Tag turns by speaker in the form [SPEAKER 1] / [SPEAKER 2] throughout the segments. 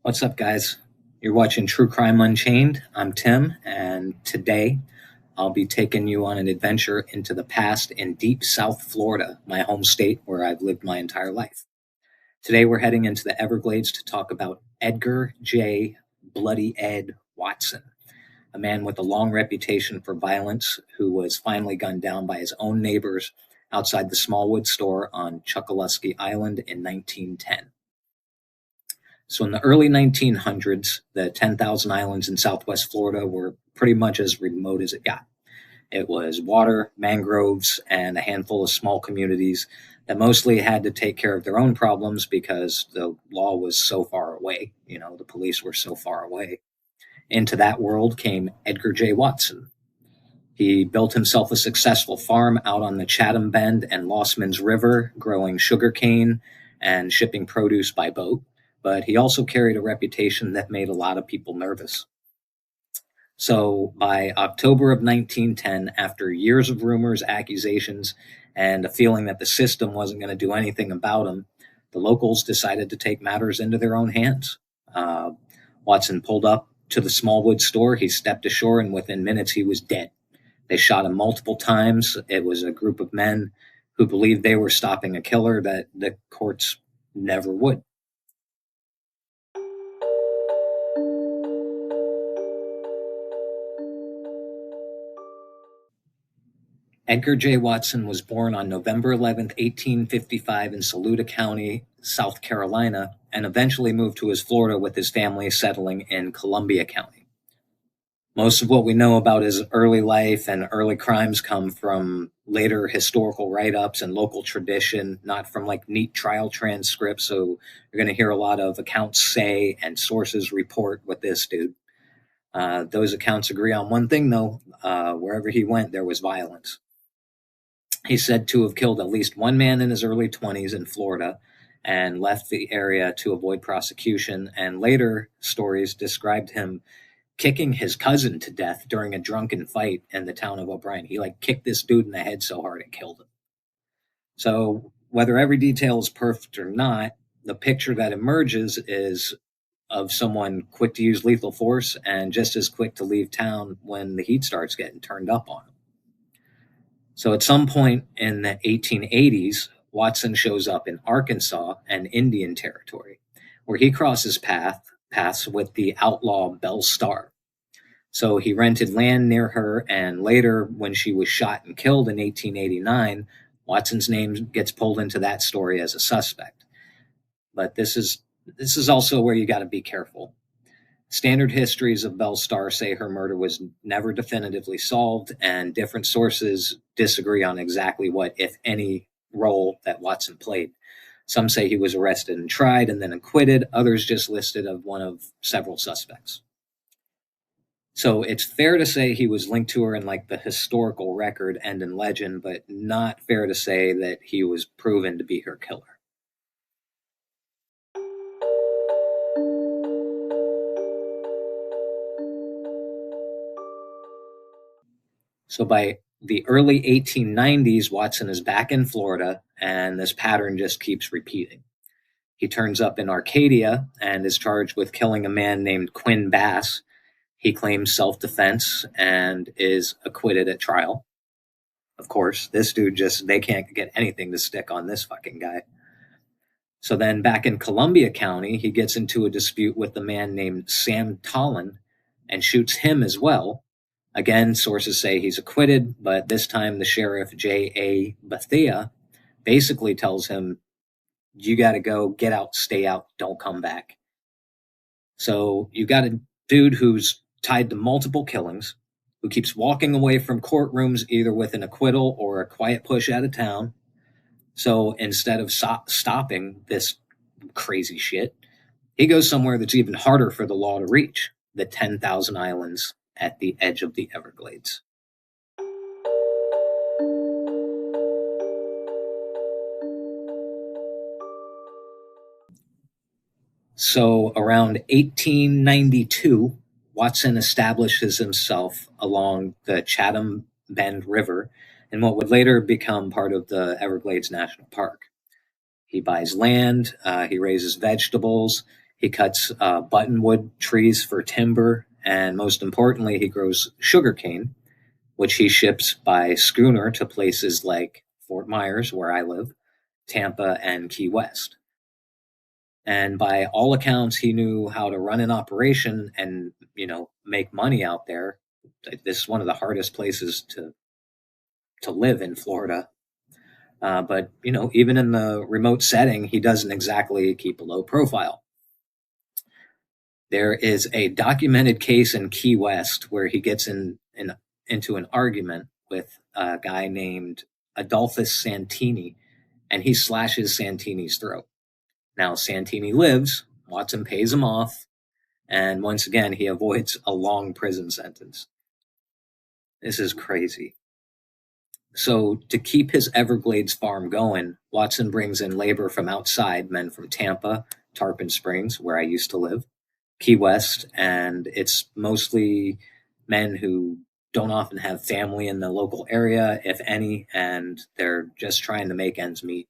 [SPEAKER 1] What's up, guys? You're watching True Crime Unchained. I'm Tim, and today I'll be taking you on an adventure into the past in deep South Florida, my home state where I've lived my entire life. Today we're heading into the Everglades to talk about Edgar J. Bloody Ed Watson, a man with a long reputation for violence who was finally gunned down by his own neighbors outside the Smallwood store on Chuckaluski Island in 1910. So in the early 1900s, the 10,000 islands in southwest Florida were pretty much as remote as it got. It was water, mangroves, and a handful of small communities that mostly had to take care of their own problems because the law was so far away. The police were so far away. Into that world came Edgar J. Watson. He built himself a successful farm out on the Chatham Bend and Lossman's River, growing sugarcane and shipping produce by boat. But he also carried a reputation that made a lot of people nervous. So by October of 1910, after years of rumors, accusations, and a feeling that the system wasn't going to do anything about him, the locals decided to take matters into their own hands. Watson pulled up to the Smallwood store. He stepped ashore, and within minutes, he was dead. They shot him multiple times. It was a group of men who believed they were stopping a killer that the courts never would. Edgar J. Watson was born on November 11th, 1855 in Saluda County, South Carolina, and eventually moved to Florida with his family settling in Columbia County. Most of what we know about his early life and early crimes come from later historical write-ups and local tradition, not from neat trial transcripts. So you're going to hear a lot of accounts say and sources report with this dude. Those accounts agree on one thing, though. Wherever he went, there was violence. He's said to have killed at least one man in his early 20s in Florida and left the area to avoid prosecution. And later stories described him kicking his cousin to death during a drunken fight in the town of O'Brien. He kicked this dude in the head so hard it killed him. So whether every detail is perfect or not, the picture that emerges is of someone quick to use lethal force and just as quick to leave town when the heat starts getting turned up on him. So at some point in the 1880s, Watson shows up in Arkansas and Indian Territory, where he crosses paths with the outlaw Belle Starr. So he rented land near her, and later, when she was shot and killed in 1889, Watson's name gets pulled into that story as a suspect. But this is also where you got to be careful. Standard histories of Belle Starr say her murder was never definitively solved, and different sources disagree on exactly what, if any, role that Watson played. Some say he was arrested and tried and then acquitted. Others just listed as one of several suspects. So it's fair to say he was linked to her in the historical record and in legend, but not fair to say that he was proven to be her killer. So by the early 1890s, Watson is back in Florida, and this pattern just keeps repeating. He turns up in Arcadia and is charged with killing a man named Quinn Bass. He claims self-defense and is acquitted at trial. Of course, this dude they can't get anything to stick on this fucking guy. So then back in Columbia County, he gets into a dispute with a man named Sam Toland and shoots him as well. Again, sources say he's acquitted, but this time the sheriff, J.A. Bethea, basically tells him, you got to go, get out, stay out, don't come back. So you got a dude who's tied to multiple killings, who keeps walking away from courtrooms either with an acquittal or a quiet push out of town. So instead of stopping this crazy shit, he goes somewhere that's even harder for the law to reach, the 10,000 islands at the edge of the Everglades. So around 1892, Watson establishes himself along the Chatham Bend River in what would later become part of the Everglades National Park. He buys land, he raises vegetables, He cuts buttonwood trees for timber, and most importantly, he grows sugarcane, which he ships by schooner to places like Fort Myers, where I live, Tampa, and Key West. And by all accounts, he knew how to run an operation and, make money out there. This is one of the hardest places to live in Florida. But, even in the remote setting, he doesn't exactly keep a low profile. There is a documented case in Key West where he gets into an argument with a guy named Adolphus Santini, and he slashes Santini's throat. Now, Santini lives, Watson pays him off, and once again, he avoids a long prison sentence. This is crazy. So, to keep his Everglades farm going, Watson brings in labor from outside, men from Tampa, Tarpon Springs, where I used to live, Key West, and it's mostly men who don't often have family in the local area, if any, and they're just trying to make ends meet.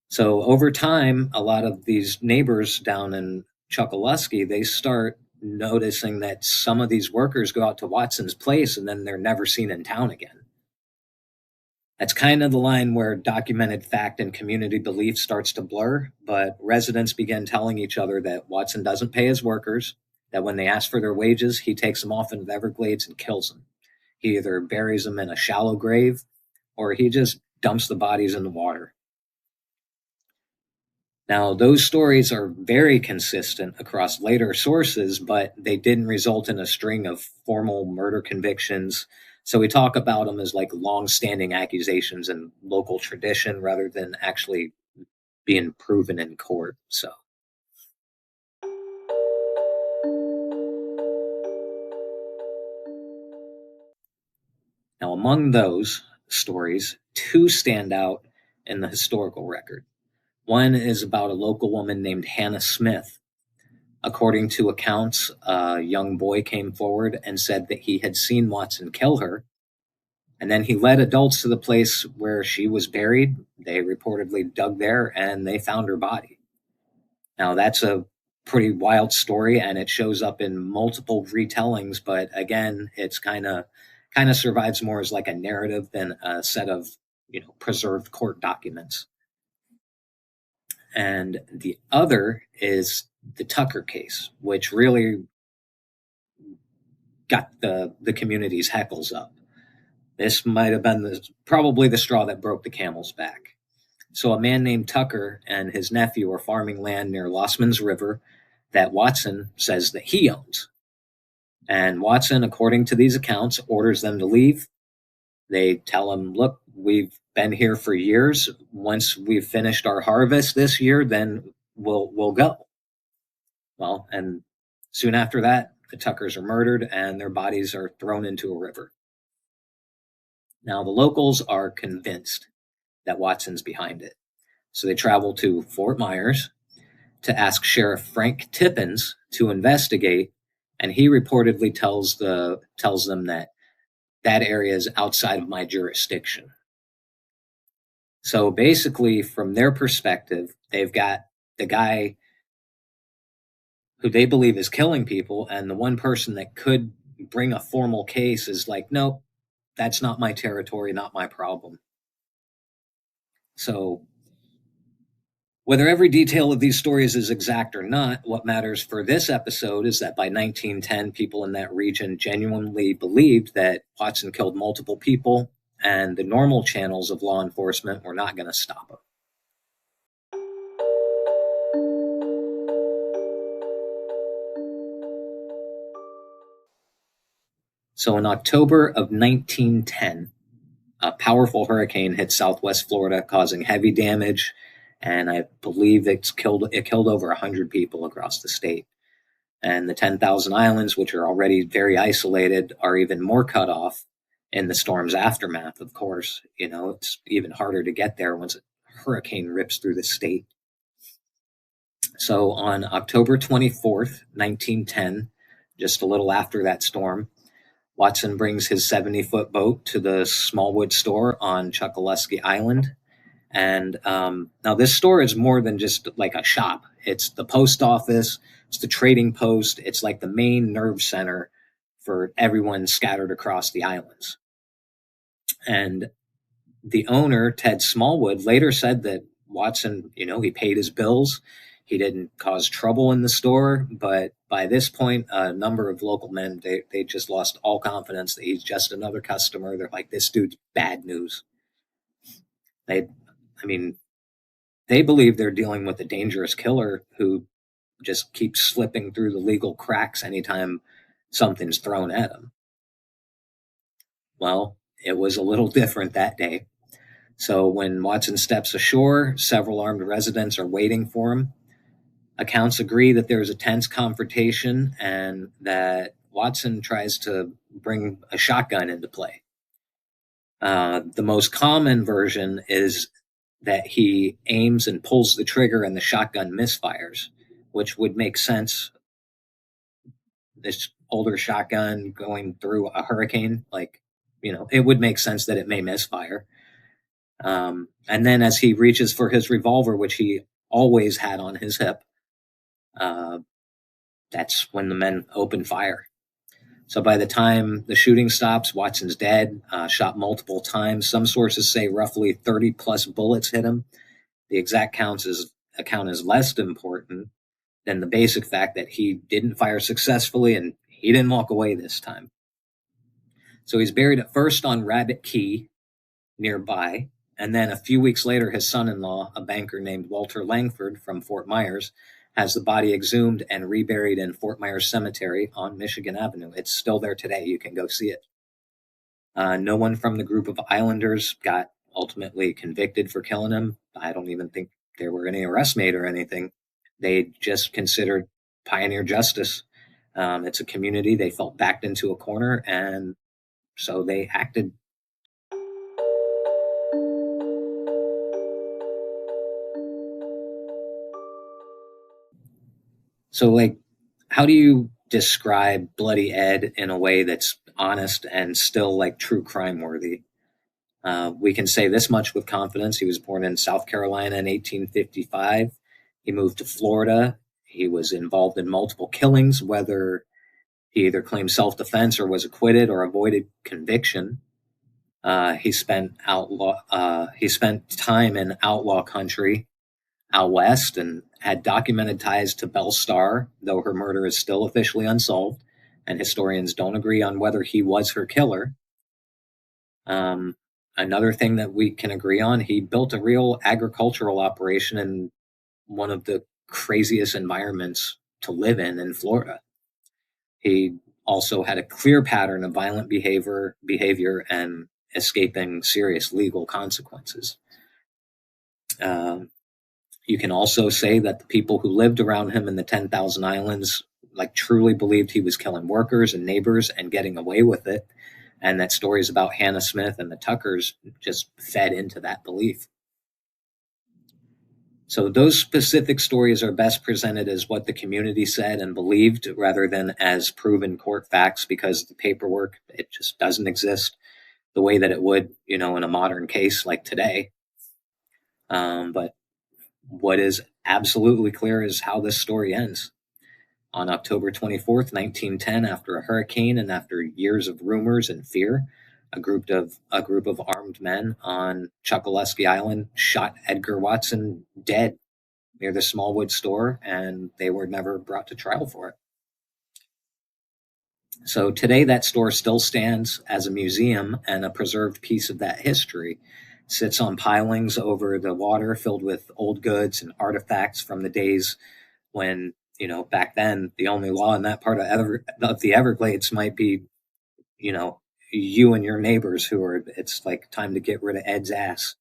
[SPEAKER 1] So over time, a lot of these neighbors down in Chokoloskee, they start noticing that some of these workers go out to Watson's place and then they're never seen in town again. That's kind of the line where documented fact and community belief starts to blur, but residents begin telling each other that Watson doesn't pay his workers, that when they ask for their wages, he takes them off into the Everglades and kills them. He either buries them in a shallow grave or he just dumps the bodies in the water. Now, those stories are very consistent across later sources, but they didn't result in a string of formal murder convictions. So we talk about them as like long-standing accusations in local tradition rather than actually being proven in court. So now, among those stories, two stand out in the historical record. One is about a local woman named Hannah Smith. According to accounts, a young boy came forward and said that he had seen Watson kill her. And then he led adults to the place where she was buried. They reportedly dug there and they found her body. Now, that's a pretty wild story and it shows up in multiple retellings, but again, it's kind of survives more as like a narrative than a set of, preserved court documents. And the other is the Tucker case, which really got the community's heckles up. This might have been probably the straw that broke the camel's back. So a man named Tucker and his nephew are farming land near Lossman's River that Watson says that he owns. And Watson, according to these accounts, orders them to leave. They tell him, look, we've been here for years. Once we've finished our harvest this year, then we'll go. Well, and soon after that, the Tuckers are murdered and their bodies are thrown into a river. Now, the locals are convinced that Watson's behind it. So they travel to Fort Myers to ask Sheriff Frank Tippins to investigate, and he reportedly tells them that area is outside of my jurisdiction. So basically, from their perspective, they've got the guy who they believe is killing people, and the one person that could bring a formal case is like, nope, that's not my territory, not my problem. So whether every detail of these stories is exact or not, what matters for this episode is that by 1910, people in that region genuinely believed that Watson killed multiple people, and the normal channels of law enforcement were not going to stop him. So in October of 1910, a powerful hurricane hit southwest Florida, causing heavy damage, and I believe it killed over 100 people across the state. And the 10,000 islands, which are already very isolated, are even more cut off in the storm's aftermath, of course. It's even harder to get there once a hurricane rips through the state. So on October 24th, 1910, just a little after that storm, Watson brings his 70-foot boat to the Smallwood store on Chokoloskee Island. And now this store is more than just like a shop. It's the post office, it's the trading post, it's like the main nerve center for everyone scattered across the islands. And the owner, Ted Smallwood, later said that Watson, he paid his bills. He didn't cause trouble in the store. But by this point, a number of local men, they just lost all confidence that he's just another customer. They're like, this dude's bad news. I mean, they believe they're dealing with a dangerous killer who just keeps slipping through the legal cracks anytime something's thrown at him. Well, it was a little different that day. So when Watson steps ashore, several armed residents are waiting for him. Accounts agree that there's a tense confrontation and that Watson tries to bring a shotgun into play. The most common version is that he aims and pulls the trigger and the shotgun misfires, which would make sense. This older shotgun going through a hurricane, it would make sense that it may misfire. And then as he reaches for his revolver, which he always had on his hip, that's when the men open fire. So by the time the shooting stops, Watson's dead, shot multiple times. Some sources say roughly 30 plus bullets hit him. The exact account is less important than the basic fact that he didn't fire successfully and he didn't walk away this time. So he's buried at first on Rabbit Key nearby. And then a few weeks later, his son-in-law, a banker named Walter Langford from Fort Myers, has the body exhumed and reburied in Fort Myers Cemetery on Michigan Avenue. It's still there today. You can go see it. No one from the group of islanders got ultimately convicted for killing him. I don't even think there were any arrests made or anything. They just considered pioneer justice. It's a community. They felt backed into a corner, and so they acted. So, how do you describe Bloody Ed in a way that's honest and still true crime worthy? We can say this much with confidence. He was born in South Carolina in 1855. He moved to Florida. He was involved in multiple killings, whether he either claimed self-defense or was acquitted or avoided conviction. He spent time in outlaw country out west and had documented ties to Belle Starr, though her murder is still officially unsolved, and historians don't agree on whether he was her killer. Another thing that we can agree on, he built a real agricultural operation in one of the craziest environments to live in Florida. He also had a clear pattern of violent behavior and escaping serious legal consequences. You can also say that the people who lived around him in the 10,000 Islands truly believed he was killing workers and neighbors and getting away with it, and that stories about Hannah Smith and the Tuckers just fed into that belief. So those specific stories are best presented as what the community said and believed rather than as proven court facts, because the paperwork, it just doesn't exist the way that it would, in a modern case like today. But what is absolutely clear is how this story ends. On October 24th, 1910, after a hurricane and after years of rumors and fear, a group of armed men on Chokoloskee Island shot Edgar Watson dead near the Smallwood store, and they were never brought to trial for it. So today that store still stands as a museum and a preserved piece of that history. It sits on pilings over the water filled with old goods and artifacts from the days when, back then, the only law in that part of the Everglades might be, you and your neighbors it's time to get rid of Ed's ass.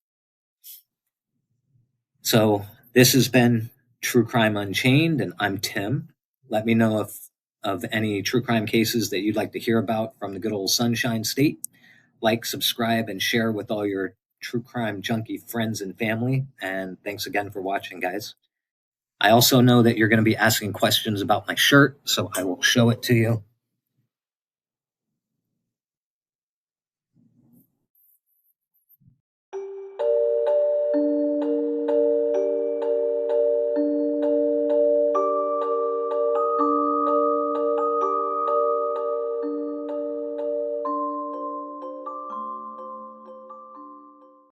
[SPEAKER 1] So this has been True Crime Unchained, and I'm Tim. Let me know of any true crime cases that you'd like to hear about from the good old Sunshine State. Like, subscribe, and share with all your true crime junkie friends and family. And thanks again for watching, guys. I also know that you're going to be asking questions about my shirt, so I will show it to you.